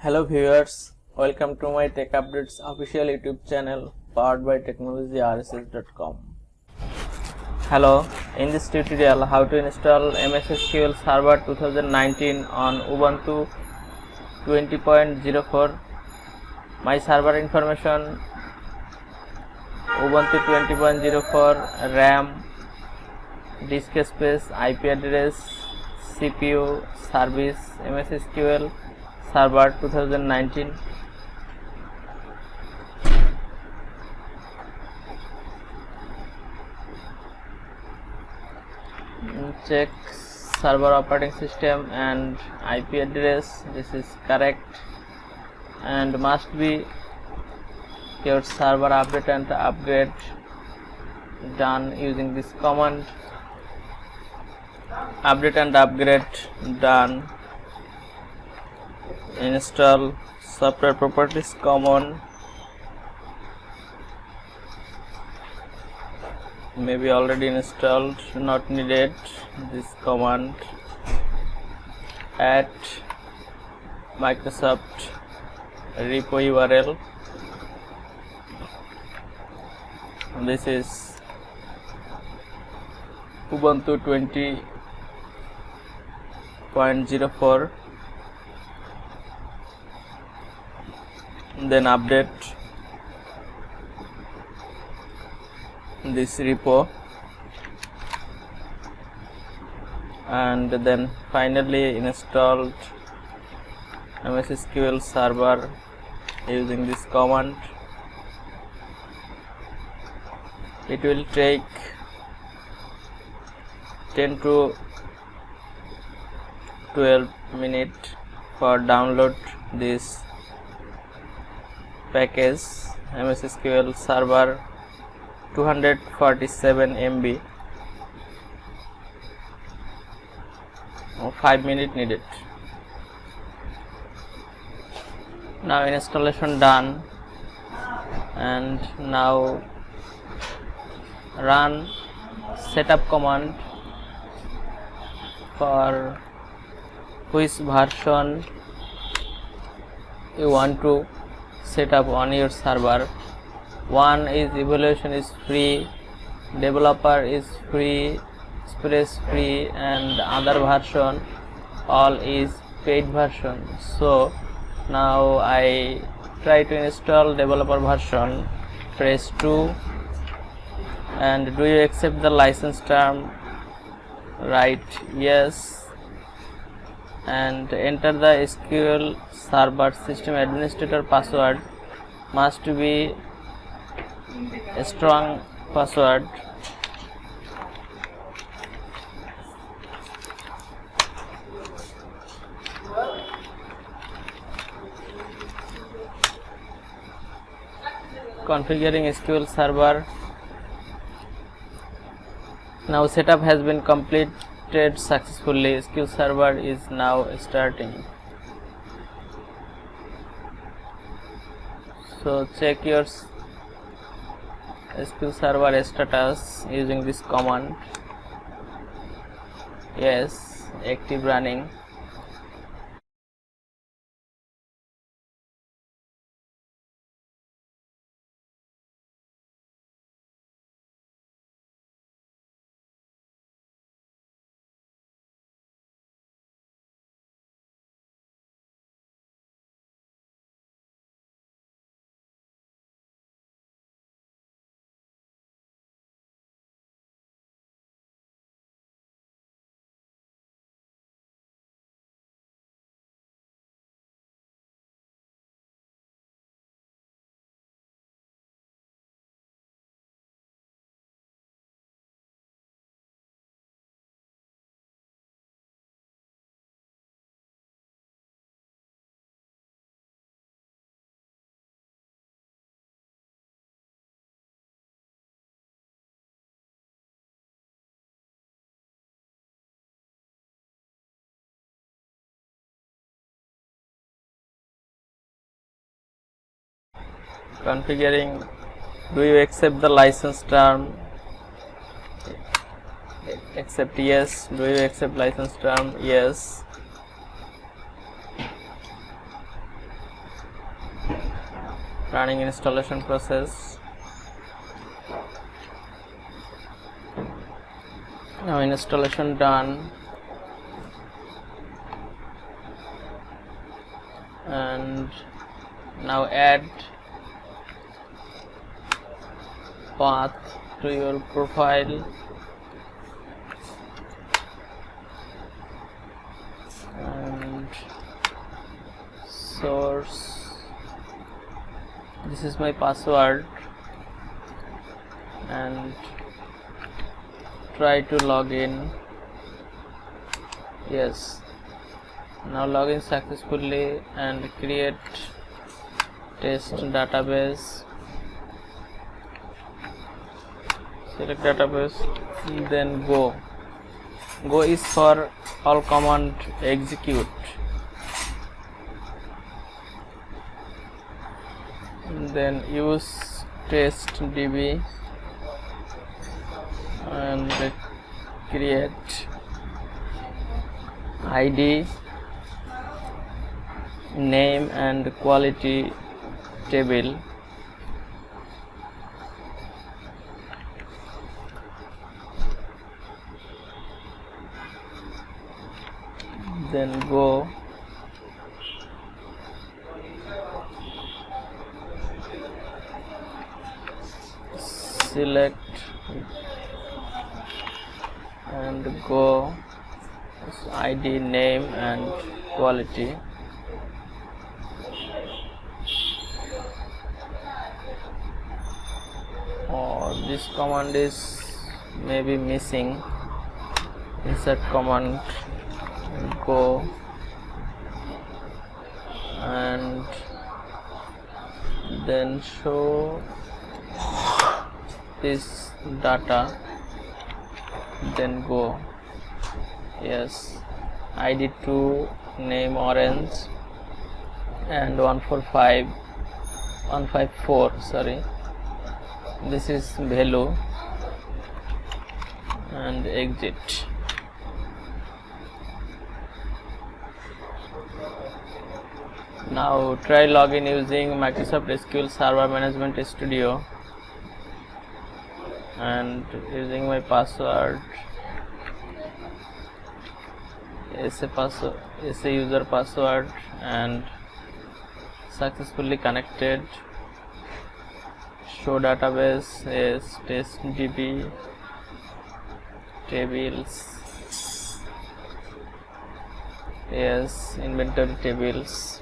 Hello viewers, welcome to my Tech Updates official YouTube channel powered by technologyrss.com. Hello, in this tutorial how to install MSSQL Server 2019 on Ubuntu 20.04. My server information: Ubuntu 20.04, RAM, disk space, IP address, CPU, service, MSSQL Server 2019. Check server operating system and IP address. This is correct, and must be your server update and upgrade done using this command. Update and upgrade done. Install software properties common, maybe already installed, not needed. This command. Add Microsoft repo URL. This is Ubuntu 20.04. Then update this repo, and then finally installed MSSQL Server using this command. It will take 10 to 12 minutes for download this package. MSSQL Server 247 MB. 5 minutes needed. Now installation done, and now run setup command for which version you want to set up on your server. One is evaluation is free, developer is free, space free, and other version all is paid version. So now I try to install developer version. Press 2, and do you accept the license term? Write yes, and enter the SQL Server system administrator password. Must be a strong password. Configuring SQL Server. Now setup has been completed successfully. SQL Server is now starting. So check your SQL Server status using this command. Yes, active running. Configuring. Do you accept the license term? Accept yes. Do you accept license term? Yes. running installation process. Now installation done, and now add path to your profile, and source, this is my password, and try to log in. Yes, now log in successfully and create test database. Select database, then go is for all command execute, then use test db and create id, name and quality table. Then go, select and go, id, name and quality. This command is maybe missing. Insert command, go, and then show this data, then go. Yes, id 2, name orange, and 154, sorry, this is value, and exit. Now try login using Microsoft SQL Server Management Studio and using my password, SA user password, and successfully connected. Show database is testdb tables. Yes, inventory tables.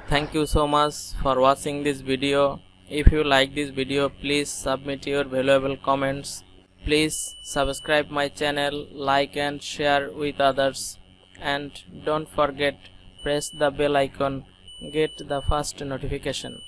Thank you so much for watching this video. If you like this video, please submit your valuable comments. Please subscribe my channel, like and share with others, and don't forget press the bell icon, get the first notification.